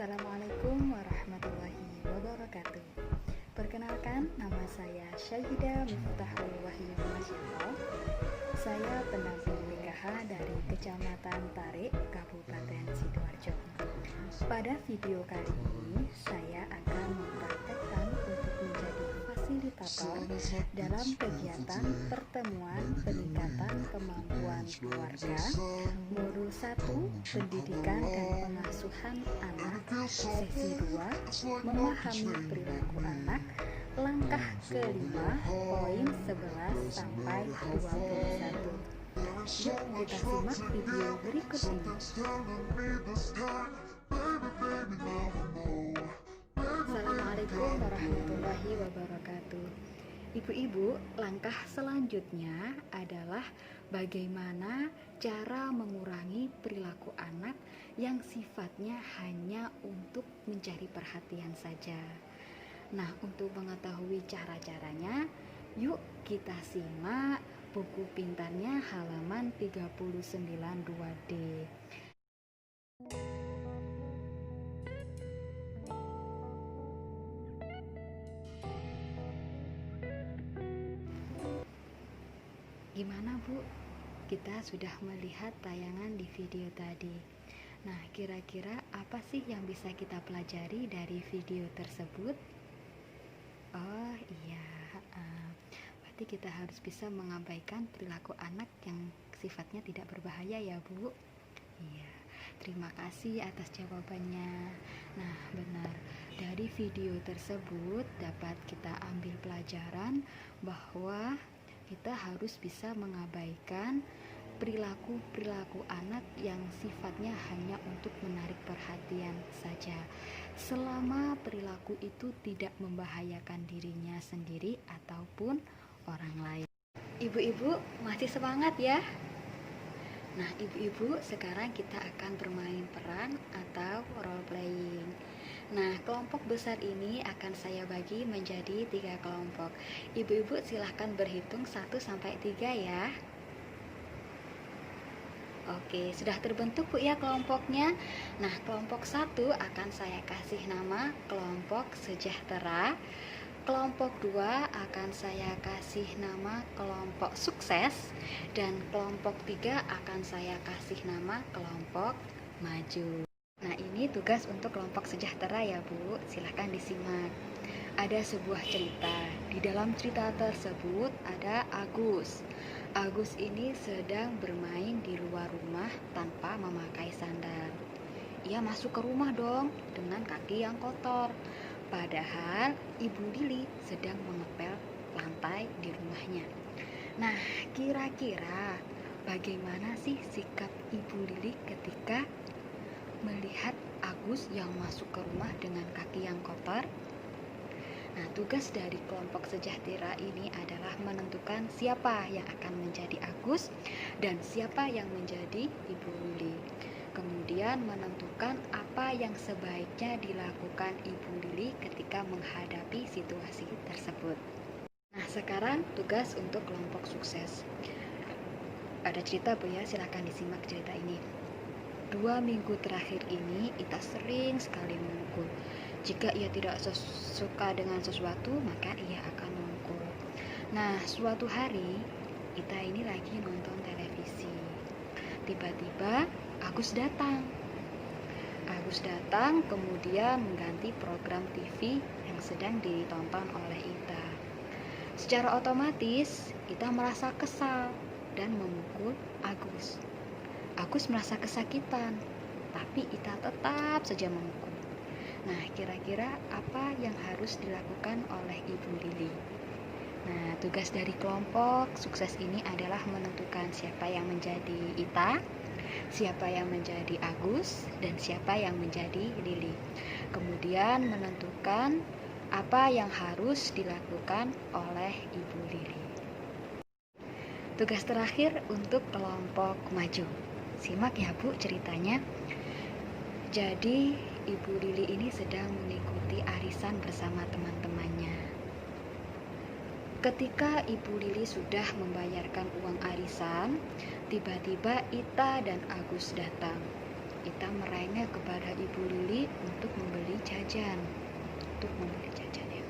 Assalamualaikum warahmatullahi wabarakatuh. Perkenalkan, nama saya Syahidah Miftahul Wahyu Masyaallah. Saya pendamping PKH dari Kecamatan Tarik, Kabupaten Sidoarjo. Pada video kali ini, saya akan mempraktekkan untuk menjadi fasilitator dalam kegiatan pertemuan peningkatan kemampuan keluarga modul 1 pendidikan dan pengasuhan anak, sesi 2 memahami perilaku anak, langkah kelima, poin 11 sampai 21. Yuk kita simak video berikut ini. Assalamualaikum warahmatullahi wabarakatuh. Ibu-ibu, langkah selanjutnya adalah bagaimana cara mengurangi perilaku anak yang sifatnya hanya untuk mencari perhatian saja. Nah, untuk mengetahui cara-caranya, yuk kita simak buku pintarnya halaman 39 2D. Gimana Bu? Kita sudah melihat tayangan di video tadi. Nah, kira-kira apa sih yang bisa kita pelajari dari video tersebut? Oh iya, berarti kita harus bisa mengabaikan perilaku anak yang sifatnya tidak berbahaya ya Bu? Iya, terima kasih atas jawabannya. Nah, benar, dari video tersebut dapat kita ambil pelajaran bahwa kita harus bisa mengabaikan perilaku anak yang sifatnya hanya untuk menarik perhatian saja, selama perilaku itu tidak membahayakan dirinya sendiri ataupun orang lain. Ibu-ibu masih semangat ya? Nah, ibu-ibu, sekarang kita akan bermain peran atau role playing. Nah, kelompok besar ini akan saya bagi menjadi 3 kelompok. Ibu-ibu silahkan berhitung 1 sampai 3 ya. Oke, sudah terbentuk Bu ya kelompoknya. Nah, kelompok 1 akan saya kasih nama kelompok sejahtera. Kelompok 2 akan saya kasih nama kelompok sukses. Dan kelompok 3 akan saya kasih nama kelompok maju. Nah, ini tugas untuk kelompok sejahtera ya Bu, silahkan disimak. Ada sebuah cerita. Di dalam cerita tersebut ada Agus. Agus ini sedang bermain di luar rumah tanpa memakai sandal. Ia masuk ke rumah dong dengan kaki yang kotor. Padahal Ibu Lili sedang mengepel lantai di rumahnya. Nah, kira-kira bagaimana sih sikap Ibu Lili ketika melihat Agus yang masuk ke rumah dengan kaki yang kotor? Nah, tugas dari kelompok sejahtera ini adalah menentukan siapa yang akan menjadi Agus dan siapa yang menjadi Ibu Lili. Kemudian menentukan apa yang sebaiknya dilakukan Ibu Lili ketika menghadapi situasi tersebut. Nah, sekarang tugas untuk kelompok sukses. Ada cerita Bu ya, silakan disimak cerita ini. 2 minggu terakhir ini Ita sering sekali memukul. Jika ia tidak suka dengan sesuatu, maka ia akan memukul. Nah, suatu hari Ita ini lagi nonton televisi. Tiba-tiba Agus datang. Kemudian mengganti program TV yang sedang ditonton oleh Ita. Secara otomatis Ita merasa kesal dan memukul Agus. Agus merasa kesakitan, tapi Ita tetap saja memukul. Nah, kira-kira apa yang harus dilakukan oleh Ibu Lili? Nah, tugas dari kelompok sukses ini adalah menentukan siapa yang menjadi Ita, siapa yang menjadi Agus, dan siapa yang menjadi Lili. Kemudian menentukan apa yang harus dilakukan oleh Ibu Lili. Tugas terakhir untuk kelompok maju. Simak ya Bu ceritanya. Jadi Ibu Lili ini sedang mengikuti arisan bersama teman-temannya. Ketika Ibu Lili sudah membayarkan uang arisan, tiba-tiba Ita dan Agus datang. Ita merengek kepada Ibu Lili untuk membeli jajan. Ya.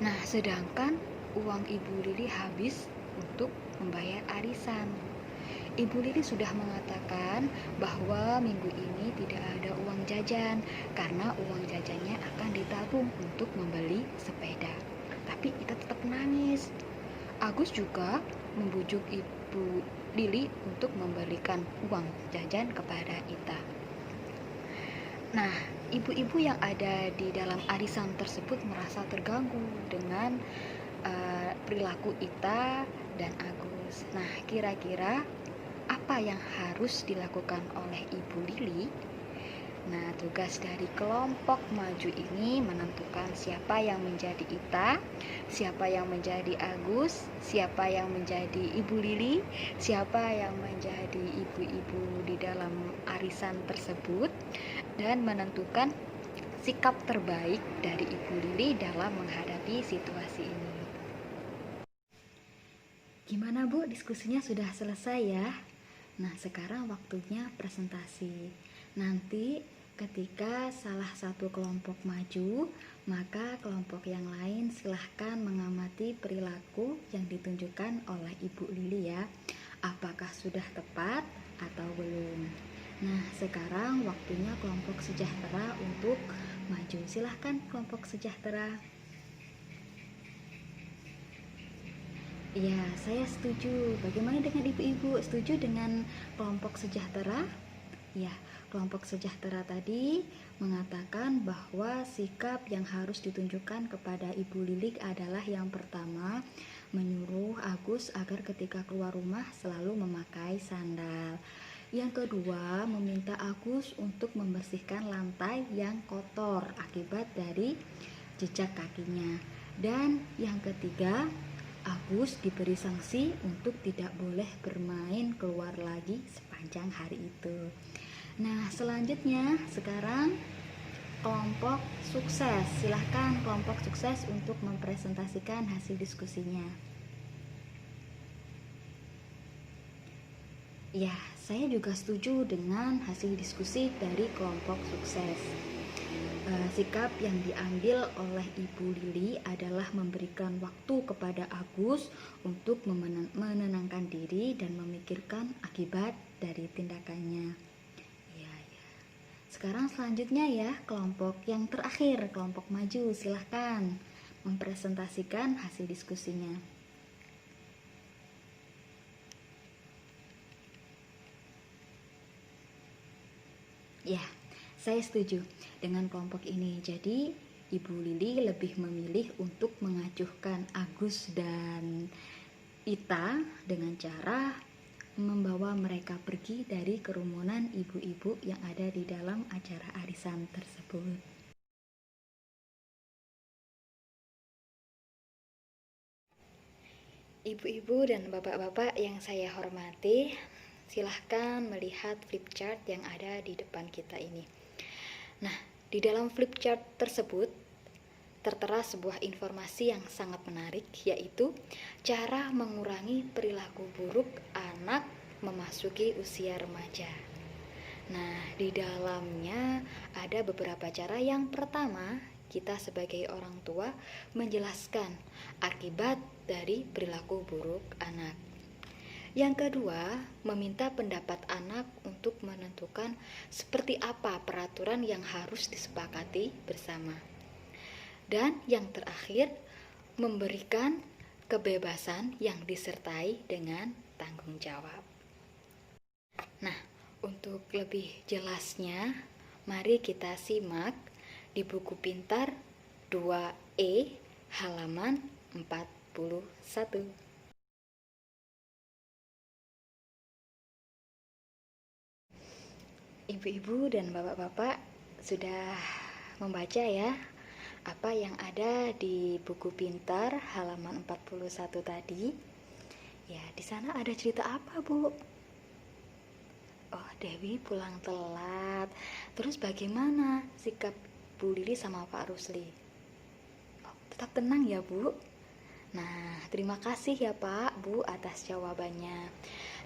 Nah, sedangkan uang Ibu Lili habis untuk membayar arisan. Ibu Lili sudah mengatakan bahwa minggu ini tidak ada uang jajan karena uang jajannya akan ditabung untuk membeli sepeda. Tapi Ita tetap menangis. Agus juga membujuk Ibu Lili untuk memberikan uang jajan kepada Ita. Nah, ibu-ibu yang ada di dalam arisan tersebut merasa terganggu dengan perilaku Ita dan Agus. Nah, kira-kira apa yang harus dilakukan oleh Ibu Lili? Nah, tugas dari kelompok maju ini menentukan siapa yang menjadi Ita, siapa yang menjadi Agus, siapa yang menjadi Ibu Lili, siapa yang menjadi ibu-ibu di dalam arisan tersebut, dan menentukan sikap terbaik dari Ibu Lili dalam menghadapi situasi ini. Gimana Bu, diskusinya sudah selesai ya? Nah, sekarang waktunya presentasi. Nanti ketika salah satu kelompok maju, maka kelompok yang lain silahkan mengamati perilaku yang ditunjukkan oleh Ibu Lili ya. Apakah sudah tepat atau belum? Nah, sekarang waktunya kelompok sejahtera untuk maju. Silahkan kelompok sejahtera. Ya, saya setuju. Bagaimana dengan ibu-ibu? Setuju dengan kelompok sejahtera? Ya, kelompok sejahtera tadi mengatakan bahwa sikap yang harus ditunjukkan kepada Ibu Lilik adalah yang pertama, menyuruh Agus agar ketika keluar rumah selalu memakai sandal. Yang kedua, meminta Agus untuk membersihkan lantai yang kotor akibat dari jejak kakinya. Dan yang ketiga, Agus diberi sanksi untuk tidak boleh bermain keluar lagi sepanjang hari itu. Nah, selanjutnya sekarang kelompok sukses. Silahkan kelompok sukses untuk mempresentasikan hasil diskusinya. Ya, saya juga setuju dengan hasil diskusi dari kelompok sukses. Sikap yang diambil oleh Ibu Lili adalah memberikan waktu kepada Agus untuk menenangkan diri dan memikirkan akibat dari tindakannya. Ya. Sekarang selanjutnya ya, kelompok yang terakhir, kelompok maju, silahkan mempresentasikan hasil diskusinya. Ya, saya setuju dengan kelompok ini. Jadi, Ibu Lili lebih memilih untuk mengajukan Agus dan Ita dengan cara membawa mereka pergi dari kerumunan ibu-ibu yang ada di dalam acara arisan tersebut. Ibu-ibu dan bapak-bapak yang saya hormati, silahkan melihat flip chart yang ada di depan kita ini. Nah, di dalam flip chart tersebut tertera sebuah informasi yang sangat menarik, yaitu cara mengurangi perilaku buruk anak memasuki usia remaja. Nah, di dalamnya ada beberapa cara. Yang pertama, kita sebagai orang tua menjelaskan akibat dari perilaku buruk anak. Yang kedua, meminta pendapat anak untuk menentukan seperti apa peraturan yang harus disepakati bersama. Dan yang terakhir, memberikan kebebasan yang disertai dengan tanggung jawab. Nah, untuk lebih jelasnya, mari kita simak di buku pintar 2E halaman 41. Ibu-ibu dan bapak-bapak sudah membaca ya apa yang ada di buku pintar halaman 41 tadi. Ya, di sana ada cerita apa, Bu? Oh, Dewi pulang telat. Terus bagaimana sikap Bu Lili sama Pak Rusli? Oh, tetap tenang ya, Bu. Nah, terima kasih ya Pak, Bu atas jawabannya.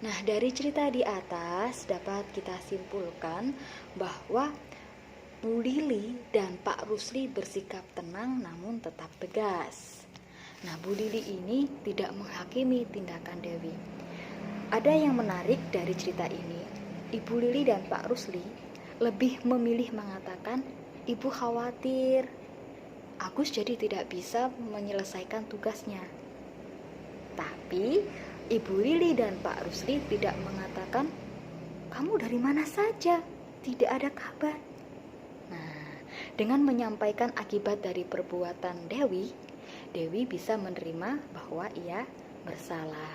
Nah, dari cerita di atas dapat kita simpulkan bahwa Bu Lili dan Pak Rusli bersikap tenang namun tetap tegas. Nah, Bu Lili ini tidak menghakimi tindakan Dewi. Ada yang menarik dari cerita ini. Ibu Lili dan Pak Rusli lebih memilih mengatakan, "Ibu khawatir Agus jadi tidak bisa menyelesaikan tugasnya." Tapi Ibu Lili dan Pak Rusli tidak mengatakan, "Kamu dari mana saja? Tidak ada kabar." Nah, dengan menyampaikan akibat dari perbuatan Dewi, Dewi bisa menerima bahwa ia bersalah.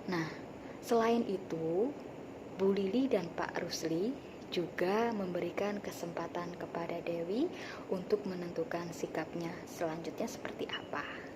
Nah, selain itu, Bu Lili dan Pak Rusli juga memberikan kesempatan kepada Dewi untuk menentukan sikapnya selanjutnya seperti apa.